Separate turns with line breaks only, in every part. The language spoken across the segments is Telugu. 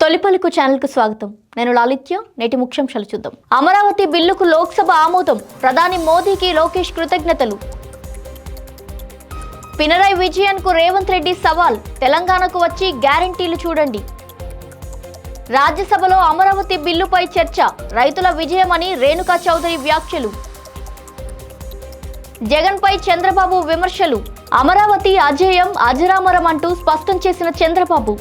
తొలిపలుకు ఛానల్కు స్వాగతం. నేను లాలిత్య. నేటి ముఖ్యాంశాలు చూద్దాం. అమరావతి బిల్లుకు లోక్సభ ఆమోదం. ప్రధాని మోదీకి లోకేష్ కృతజ్ఞతలు. పినరై విజయన్కు రేవంత్ రెడ్డి సవాల్. తెలంగాణకు వచ్చి గ్యారంటీలు చూడండి. రాజ్యసభలో అమరావతి బిల్లుపై చర్చ. రైతుల విజయమని రేణుకా చౌదరి వ్యాఖ్యలు. జగన్పై చంద్రబాబు విమర్శలు. అమరావతి అజేయం అజరామరం అంటూ స్పష్టం చేసిన చంద్రబాబు.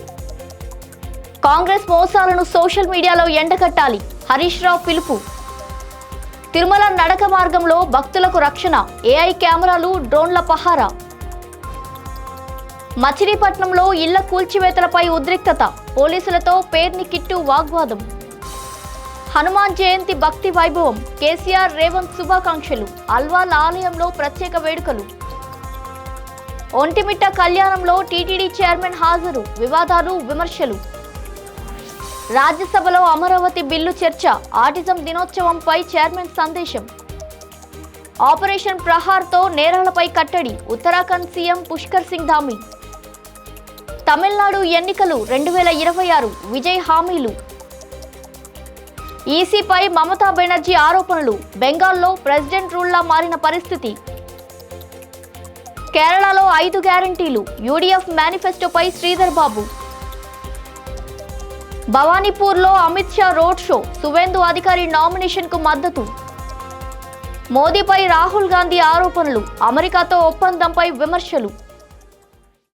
కాంగ్రెస్ మోసాలను సోషల్ మీడియాలో ఎండగట్టాలి. హరీష్ రావు పిలుపు. తిరుమల నడక మార్గంలో భక్తులకు రక్షణ. ఏఐ కెమెరాలు, డ్రోన్ల పహారా. మచిలీపట్నంలో ఇళ్ల కూల్చివేతలపై ఉద్రిక్తత. పోలీసులతో పేర్ని కిట్టు వాగ్వాదం. హనుమాన్ జయంతి భక్తి వైభవం. కేసీఆర్ రేవంత్ శుభాకాంక్షలు. అల్వాల్ ఆలయంలో ప్రత్యేక వేడుకలు. ఒంటిమిట్ట కళ్యాణంలో టీటీడీ చైర్మన్ హాజరు. వివాదాలు, విమర్శలు. రాజ్యసభలో అమరావతి బిల్లు చర్చ. ఆటిజం దినోత్సవంపై చైర్మన్ సందేశం. ఆపరేషన్ ప్రహార్తో నేరాలపై కట్టడి. ఉత్తరాఖండ్ సీఎం పుష్కర్ సింగ్ ధామి. తమిళనాడు ఎన్నికలు 2026 విజయ్ హామీలు. ఈసీపై మమతా బెనర్జీ ఆరోపణలు. బెంగాల్లో ప్రెసిడెంట్ రూల్లా మారిన పరిస్థితి. కేరళలో 5 గ్యారంటీలు. UDF మేనిఫెస్టోపై Sridhar Babu. భవానీపూర్లో Amit Shah road show. Suvendu అధికారి నామినేషన్కు మద్దతు. మోదీపై రాహుల్ గాంధీ ఆరోపణలు. అమెరికాతో ఒప్పందంపై విమర్శలు.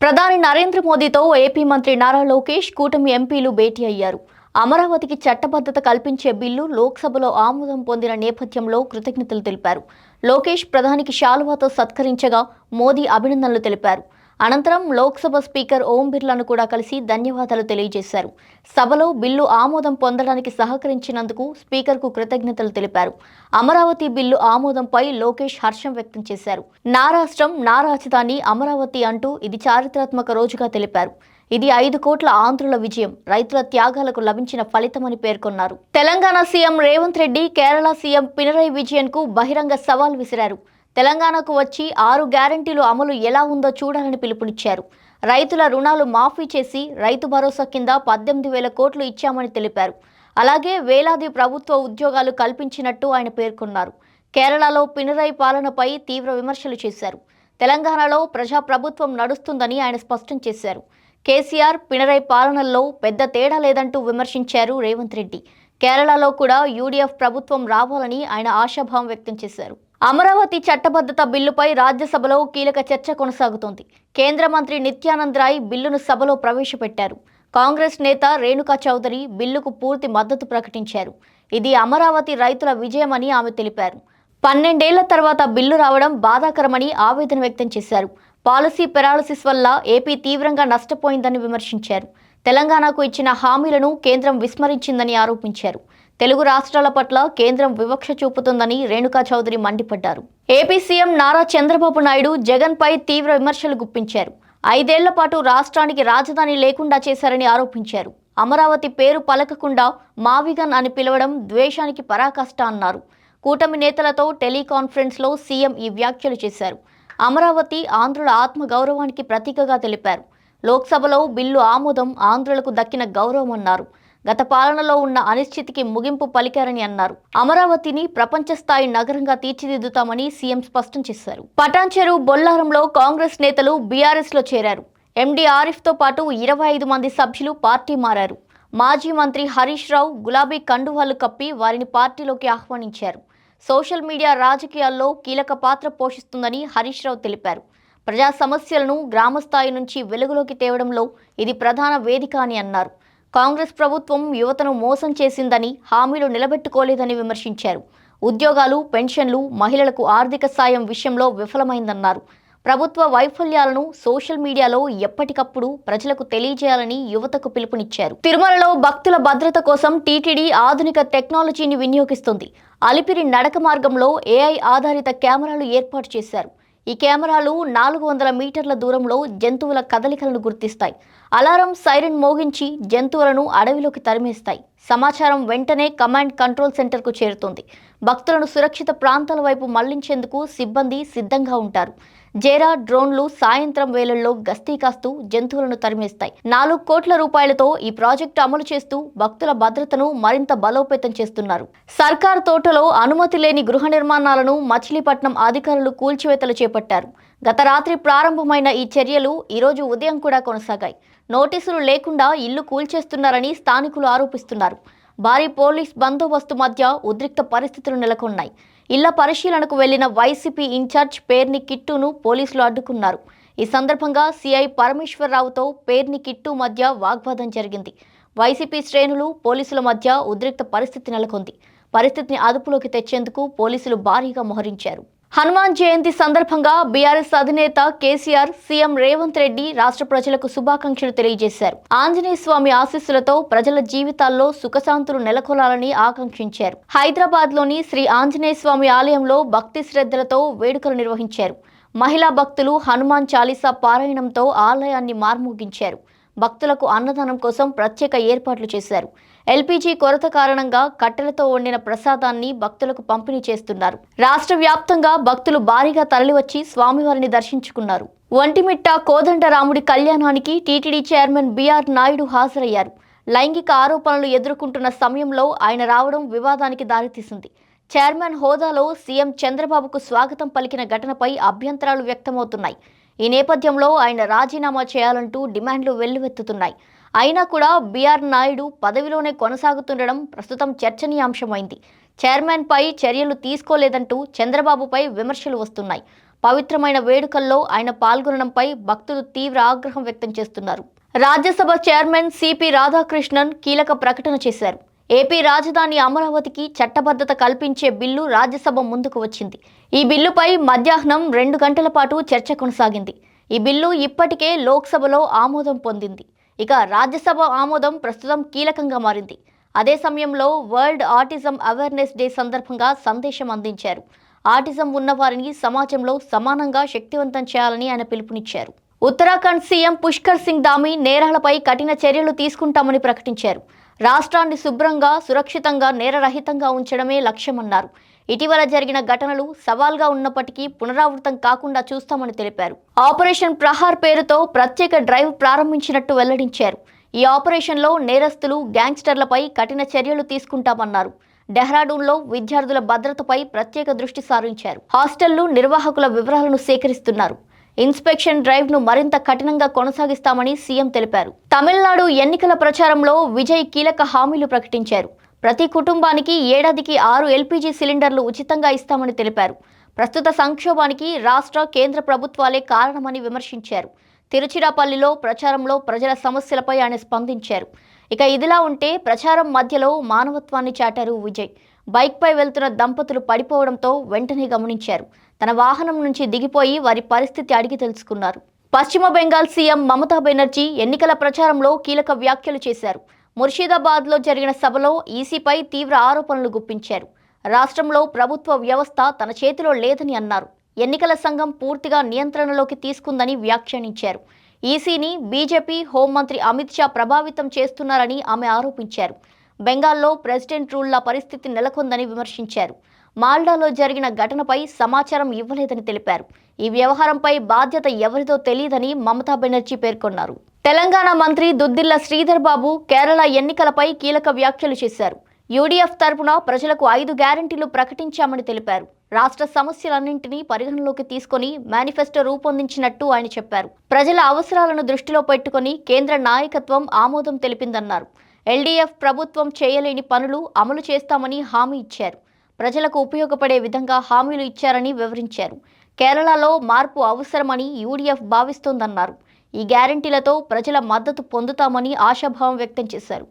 ప్రధాని నరేంద్ర మోదీతో ఏపీ మంత్రి నారా లోకేష్, కూటమి ఎంపీలు భేటీ అయ్యారు. అమరావతికి చట్టబద్ధత కల్పించే బిల్లు లోక్సభలో ఆమోదం పొందిన నేపథ్యంలో కృతజ్ఞతలు తెలిపారు. లోకేష్ ప్రధానికి శాలువాతో సత్కరించగా మోదీ అభినందనలు తెలిపారు. అనంతరం లోక్సభ స్పీకర్ ఓం బిర్లాను కూడా కలిసి ధన్యవాదాలు తెలియజేశారు. సభలో బిల్లు ఆమోదం పొందడానికి సహకరించినందుకు స్పీకర్కు కృతజ్ఞతలు తెలిపారు. అమరావతి బిల్లు ఆమోదంపై లోకేష్ హర్షం వ్యక్తం చేశారు. నా రాష్ట్రం, నా రాజధాని అమరావతి అంటూ ఇది చారిత్రాత్మక రోజుగా తెలిపారు. ఇది 5 కోట్ల ఆంధ్రుల విజయం, రైతుల త్యాగాలకు లభించిన ఫలితమని పేర్కొన్నారు. తెలంగాణ సీఎం రేవంత్ రెడ్డి కేరళ సీఎం పినరై విజయన్కు బహిరంగ సవాల్ విసిరారు. తెలంగాణకు వచ్చి 6 గ్యారంటీలు అమలు ఎలా ఉందో చూడాలని పిలుపునిచ్చారు. రైతుల రుణాలు మాఫీ చేసి రైతు భరోసా కింద 18,000 కోట్లు ఇచ్చామని తెలిపారు. అలాగే వేలాది ప్రభుత్వ ఉద్యోగాలు కల్పించినట్టు ఆయన పేర్కొన్నారు. కేరళలో పినరై పాలనపై తీవ్ర విమర్శలు చేశారు. తెలంగాణలో ప్రజాప్రభుత్వం నడుస్తుందని ఆయన స్పష్టం చేశారు. కేసీఆర్, పినరై పాలనల్లో పెద్ద తేడా లేదంటూ విమర్శించారు రేవంత్ రెడ్డి. కేరళలో కూడా యూడీఎఫ్ ప్రభుత్వం రావాలని ఆయన ఆశాభావం వ్యక్తం చేశారు. అమరావతి చట్టబద్ధత బిల్లుపై రాజ్యసభలో కీలక చర్చ కొనసాగుతోంది. కేంద్ర మంత్రి నిత్యానంద్ రాయ్ బిల్లును సభలో ప్రవేశపెట్టారు. కాంగ్రెస్ నేత రేణుకా చౌదరి బిల్లుకు పూర్తి మద్దతు ప్రకటించారు. ఇది అమరావతి రైతుల విజయమని ఆమె తెలిపారు. 12 ఏళ్ల తర్వాత బిల్లు రావడం బాధాకరమని ఆవేదన వ్యక్తం చేశారు. పాలసీ పెరాలసిస్ వల్ల ఏపీ తీవ్రంగా నష్టపోయిందని విమర్శించారు. తెలంగాణకు ఇచ్చిన హామీలను కేంద్రం విస్మరించిందని ఆరోపించారు. తెలుగు రాష్ట్రాల పట్ల కేంద్రం వివక్ష చూపుతుందని రేణుకా చౌదరి మండిపడ్డారు. ఏపీ సీఎం నారా చంద్రబాబు నాయుడు జగన్పై తీవ్ర విమర్శలు గుప్పించారు. 5 ఏళ్ల పాటు రాష్ట్రానికి రాజధాని లేకుండా చేశారని ఆరోపించారు. అమరావతి పేరు పలకకుండా మావిగన్ అని పిలవడం ద్వేషానికి పరాకాష్ట అన్నారు. కూటమి నేతలతో టెలికాన్ఫరెన్స్లో సీఎం ఈ వ్యాఖ్యలు చేశారు. అమరావతి ఆంధ్రుల ఆత్మ గౌరవానికి ప్రతీకగా తెలిపారు. లోక్సభలో బిల్లు ఆమోదం ఆంధ్రులకు దక్కిన గౌరవం అన్నారు. గత పాలనలో ఉన్న అనిశ్చితికి ముగింపు పలికారని అన్నారు. అమరావతిని ప్రపంచ స్థాయి నగరంగా తీర్చిదిద్దుతామని సీఎం స్పష్టం చేశారు. పటాన్చెరు, బొల్లారంలో కాంగ్రెస్ నేతలు బీఆర్ఎస్లో చేరారు. ఎండీ ఆరిఫ్తో పాటు 25 మంది సభ్యులు పార్టీ మారారు. మాజీ మంత్రి హరీష్ రావు గులాబీ కండువాలు కప్పి వారిని పార్టీలోకి ఆహ్వానించారు. సోషల్ మీడియా రాజకీయాల్లో కీలక పాత్ర పోషిస్తుందని హరీష్ రావు తెలిపారు. ప్రజా సమస్యలను గ్రామస్థాయి నుంచి వెలుగులోకి తేవడంలో ఇది ప్రధాన వేదిక అని అన్నారు. కాంగ్రెస్ ప్రభుత్వం యువతను మోసం చేసిందని, హామీలు నిలబెట్టుకోలేదని విమర్శించారు. ఉద్యోగాలు, పెన్షన్లు, మహిళలకు ఆర్థిక సాయం విషయంలో విఫలమైందన్నారు. ప్రభుత్వ వైఫల్యాలను సోషల్ మీడియాలో ఎప్పటికప్పుడు ప్రజలకు తెలియజేయాలని యువతకు పిలుపునిచ్చారు. తిరుమలలో భక్తుల భద్రత కోసం టీటీడీ ఆధునిక టెక్నాలజీని వినియోగిస్తుంది. అలిపిరి నడక మార్గంలో ఏఐ ఆధారిత కెమెరాలు ఏర్పాటు చేశారు. ఈ కెమెరాలు 400 మీటర్ల దూరంలో జంతువుల కదలికలను గుర్తిస్తాయి. అలారం, సైరన్ మోగించి జంతువులను అడవిలోకి తరిమేస్తాయి. సమాచారం వెంటనే కమాండ్ కంట్రోల్ సెంటర్కు చేరుతుంది. భక్తులను సురక్షిత ప్రాంతాల వైపు మళ్లించేందుకు సిబ్బంది సిద్ధంగా ఉంటారు. జేరా డ్రోన్లు సాయంత్రం వేళల్లో గస్తీ కాస్తూ జంతువులను తరిమేస్తాయి. 4 కోట్ల రూపాయలతో ఈ ప్రాజెక్టు అమలు చేస్తూ భక్తుల భద్రతను మరింత బలోపేతం చేస్తున్నారు. సర్కార్ తోటలో అనుమతి లేని గృహ నిర్మాణాలను మచిలీపట్నం అధికారులు కూల్చివేతలు చేపట్టారు. గత రాత్రి ప్రారంభమైన ఈ చర్యలు ఈరోజు ఉదయం కూడా కొనసాగాయి. నోటీసులు లేకుండా ఇల్లు కూల్చేస్తున్నారని స్థానికులు ఆరోపిస్తున్నారు. భారీ పోలీస్ బందోబస్తు మధ్య ఉద్రిక్త పరిస్థితులు నెలకొన్నాయి. ఇళ్ల పరిశీలనకు వెళ్లిన వైసీపీ ఇన్ఛార్జ్ పేర్ని కిట్టును పోలీసులు అడ్డుకున్నారు. ఈ సందర్భంగా సీఐ పరమేశ్వరరావుతో పేర్ని కిట్టు మధ్య వాగ్వాదం జరిగింది. వైసీపీ శ్రేణులు పోలీసుల మధ్య ఉద్రిక్త పరిస్థితి నెలకొంది. పరిస్థితిని అదుపులోకి తెచ్చేందుకు పోలీసులు భారీగా మోహరించారు. హనుమాన్ జయంతి సందర్భంగా బీఆర్ఎస్ అధినేత కేసీఆర్, సీఎం రేవంత్ రెడ్డి రాష్ట్ర ప్రజలకు శుభాకాంక్షలు తెలియజేశారు. ఆంజనేయ స్వామి ఆశీస్సులతో ప్రజల జీవితాల్లో సుఖశాంతులు నెలకొలాలని ఆకాంక్షించారు. హైదరాబాద్ లోని శ్రీ ఆంజనేయ స్వామి ఆలయంలో భక్తి శ్రద్ధలతో వేడుకలు నిర్వహించారు. మహిళా భక్తులు హనుమాన్ చాలీసా పారాయణంతో ఆలయాన్ని మార్మోగించారు. భక్తులకు అన్నదానం కోసం ప్రత్యేక ఏర్పాట్లు చేశారు. ఎల్పీజీ కొరత కారణంగా కట్టెలతో వండిన ప్రసాదాన్ని భక్తులకు పంపిణీ చేస్తున్నారు. రాష్ట్ర వ్యాప్తంగా భక్తులు భారీగా తరలివచ్చి స్వామివారిని దర్శించుకున్నారు. ఒంటిమిట్ట కోదండరాముడి కళ్యాణానికి టీటీడీ చైర్మన్ బీఆర్ నాయుడు హాజరయ్యారు. లైంగిక ఆరోపణలు ఎదుర్కొంటున్న సమయంలో ఆయన రావడం వివాదానికి దారితీసింది. చైర్మన్ హోదాలో సీఎం చంద్రబాబుకు స్వాగతం పలికిన ఘటనపై అభ్యంతరాలు వ్యక్తమవుతున్నాయి. ఈ నేపథ్యంలో ఆయన రాజీనామా చేయాలంటూ డిమాండ్లు వెల్లువెత్తుతున్నాయి. అయినా కూడా బీఆర్ నాయుడు పదవిలోనే కొనసాగుతుండడం ప్రస్తుతం చర్చనీయాంశమైంది. చైర్మన్పై చర్యలు తీసుకోలేదంటూ చంద్రబాబుపై విమర్శలు వస్తున్నాయి. పవిత్రమైన వేడుకల్లో ఆయన పాల్గొనడంపై భక్తులు తీవ్ర ఆగ్రహం వ్యక్తం చేస్తున్నారు. రాజ్యసభ చైర్మన్ సిపి రాధాకృష్ణన్ కీలక ప్రకటన చేశారు. ఏపీ రాజధాని అమరావతికి చట్టబద్ధత కల్పించే బిల్లు రాజ్యసభ ముందుకు వచ్చింది. ఈ బిల్లుపై మధ్యాహ్నం 2 గంటల పాటు చర్చ కొనసాగింది. ఈ బిల్లు ఇప్పటికే లోక్సభలో ఆమోదం పొందింది. ఇక రాజ్యసభ ఆమోదం ప్రస్తుతం కీలకంగా మారింది. అదే సమయంలో వరల్డ్ ఆటిజం అవేర్నెస్ డే సందర్భంగా సందేశం అందించారు. ఆటిజం ఉన్నవారిని సమాజంలో సమానంగా శక్తివంతం చేయాలని ఆయన పిలుపునిచ్చారు. ఉత్తరాఖండ్ సీఎం పుష్కర్ సింగ్ ధామీ నేరాలపై కఠిన చర్యలు తీసుకుంటామని ప్రకటించారు. రాష్ట్రాన్ని శుభ్రంగా, సురక్షితంగా, నేరరహితంగా ఉంచడమే లక్ష్యమన్నారు. ఇటీవల జరిగిన ఘటనలు సవాల్గా ఉన్నప్పటికీ పునరావృతం కాకుండా చూస్తామని తెలిపారు. ఆపరేషన్ ప్రహార్ పేరుతో ప్రత్యేక డ్రైవ్ ప్రారంభించినట్టు వెల్లడించారు. ఈ ఆపరేషన్లో నేరస్తులు, గ్యాంగ్స్టర్లపై కఠిన చర్యలు తీసుకుంటామన్నారు. డెహ్రాడూన్లో విద్యార్థుల భద్రతపై ప్రత్యేక దృష్టి సారించారు. హాస్టళ్లు, నిర్వాహకుల వివరాలను సేకరిస్తున్నారు. ఇన్స్పెక్షన్ డ్రైవ్ ను మరింత కఠినంగా కొనసాగిస్తామని సీఎం తెలిపారు. తమిళనాడు ఎన్నికల ప్రచారంలో విజయ్ కీలక హామీలు ప్రకటించారు. ప్రతి కుటుంబానికి ఏడాదికి 6 ఎల్పీజీ సిలిండర్లు ఉచితంగా ఇస్తామని తెలిపారు. ప్రస్తుత సంక్షోభానికి రాష్ట్ర, కేంద్ర ప్రభుత్వాలే కారణమని విమర్శించారు. తిరుచిరాపల్లిలో ప్రచారంలో ప్రజల సమస్యలపై ఆయన స్పందించారు. ఇక ఇదిలా ఉంటే ప్రచారం మధ్యలో మానవత్వాన్ని చాటారు విజయ్. బైక్పై వెళ్తున్న దంపతులు పడిపోవడంతో వెంటనే గమనించారు. తన వాహనం నుంచి దిగిపోయి వారి పరిస్థితి అడిగి తెలుసుకున్నారు. పశ్చిమ బెంగాల్ సీఎం మమతా బెనర్జీ ఎన్నికల ప్రచారంలో కీలక వ్యాఖ్యలు చేశారు. ముర్షిదాబాద్లో జరిగిన సభలో ఈసీపై తీవ్ర ఆరోపణలు గుప్పించారు. రాష్ట్రంలో ప్రభుత్వ వ్యవస్థ తన చేతిలో లేదని అన్నారు. ఎన్నికల సంఘం పూర్తిగా నియంత్రణలోకి తీసుకుందని వ్యాఖ్యానించారు. ఈసీని బీజేపీ హోంమంత్రి అమిత్ షా ప్రభావితం చేస్తున్నారని ఆమె ఆరోపించారు. బెంగాల్లో ప్రెసిడెంట్ రూల్లా పరిస్థితి నెలకొందని విమర్శించారు. మాల్డాలో జరిగిన ఘటనపై సమాచారం ఇవ్వలేదని తెలిపారు. ఈ వ్యవహారంపై బాధ్యత ఎవరిదో తెలియదని మమతా బెనర్జీ పేర్కొన్నారు. తెలంగాణ మంత్రి దుద్దిల్ల శ్రీధర్ బాబు కేరళ ఎన్నికలపై కీలక వ్యాఖ్యలు చేశారు. యూడీఎఫ్ తరపున ప్రజలకు 5 గ్యారెంటీలు ప్రకటించామని తెలిపారు. రాష్ట్ర సమస్యలన్నింటినీ పరిగణలోకి తీసుకొని మేనిఫెస్టో రూపొందించినట్టు ఆయన చెప్పారు. ప్రజల అవసరాలను దృష్టిలో పెట్టుకుని కేంద్ర నాయకత్వం ఆమోదం తెలిపిందన్నారు. ఎల్డీఎఫ్ ప్రభుత్వం చేయలేని పనులు అమలు చేస్తామని హామీ ఇచ్చారు. ప్రజలకు ఉపయోగపడే విధంగా హామీలు ఇచ్చారని వివరించారు. కేరళలో మార్పు అవసరమని యూడీఎఫ్ భావిస్తోందన్నారు. ఈ గ్యారెంటీలతో ప్రజల మద్దతు పొందుతామని ఆశాభావం వ్యక్తం చేశారు.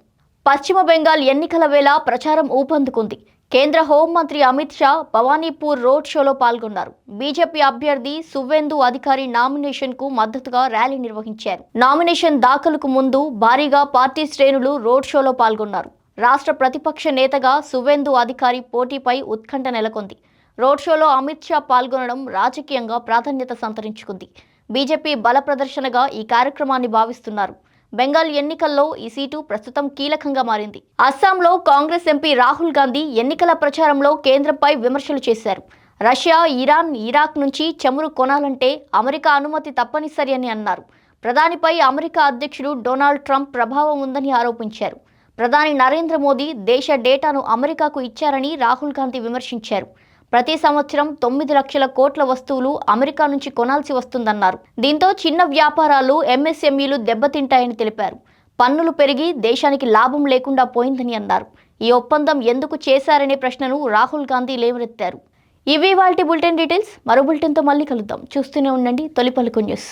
పశ్చిమ బెంగాల్ ఎన్నికల వేళ ప్రచారం ఊపందుకుంది. కేంద్ర హోంమంత్రి అమిత్ షా భవానీపూర్ రోడ్ షోలో పాల్గొన్నారు. బీజేపీ అభ్యర్థి సువేందు అధికారి నామినేషన్కు మద్దతుగా ర్యాలీ నిర్వహించారు. నామినేషన్ దాఖలుకు ముందు భారీగా పార్టీ శ్రేణులు రోడ్ షోలో పాల్గొన్నారు. రాష్ట్ర ప్రతిపక్ష నేతగా సువేందు అధికారి పోటీపై ఉత్కంఠ నెలకొంది. రోడ్ షోలో అమిత్ షా పాల్గొనడం రాజకీయంగా ప్రాధాన్యత సంతరించుకుంది. బీజేపీ బల ప్రదర్శనగా ఈ కార్యక్రమాన్ని భావిస్తున్నారు. బెంగాల్ ఎన్నికల్లో ఈ సీటు ప్రస్తుతం కీలకంగా మారింది. అస్సాంలో కాంగ్రెస్ ఎంపీ రాహుల్ గాంధీ ఎన్నికల ప్రచారంలో కేంద్రంపై విమర్శలు చేశారు. రష్యా, ఇరాన్, ఇరాక్ నుంచి చమురు కొనాలంటే అమెరికా అనుమతి తప్పనిసరి అని అన్నారు. ప్రధానిపై అమెరికా అధ్యక్షుడు డొనాల్డ్ ట్రంప్ ప్రభావం ఉందని ఆరోపించారు. ప్రధాని నరేంద్ర మోదీ దేశ డేటాను అమెరికాకు ఇచ్చారని రాహుల్ గాంధీ విమర్శించారు. ప్రతి సంవత్సరం 9 లక్షల కోట్ల వస్తువులు అమెరికా నుంచి కొనాల్సి వస్తుందన్నారు. దీంతో చిన్న వ్యాపారాలు, ఎంఎస్ఎంఈలు దెబ్బతింటాయని తెలిపారు. పన్నులు పెరిగి దేశానికి లాభం లేకుండా పోయిందని అన్నారు. ఈ ఒప్పందం ఎందుకు చేశారనే ప్రశ్నను రాహుల్ గాంధీ లేవనెత్తారు. ఇవి వాల్టి బులెటిన్ డీటెయిల్స్. మరో బులెటిన్తో మళ్ళీ కలుద్దాం. చూస్తూనే ఉండండి తొలి పలుకు న్యూస్.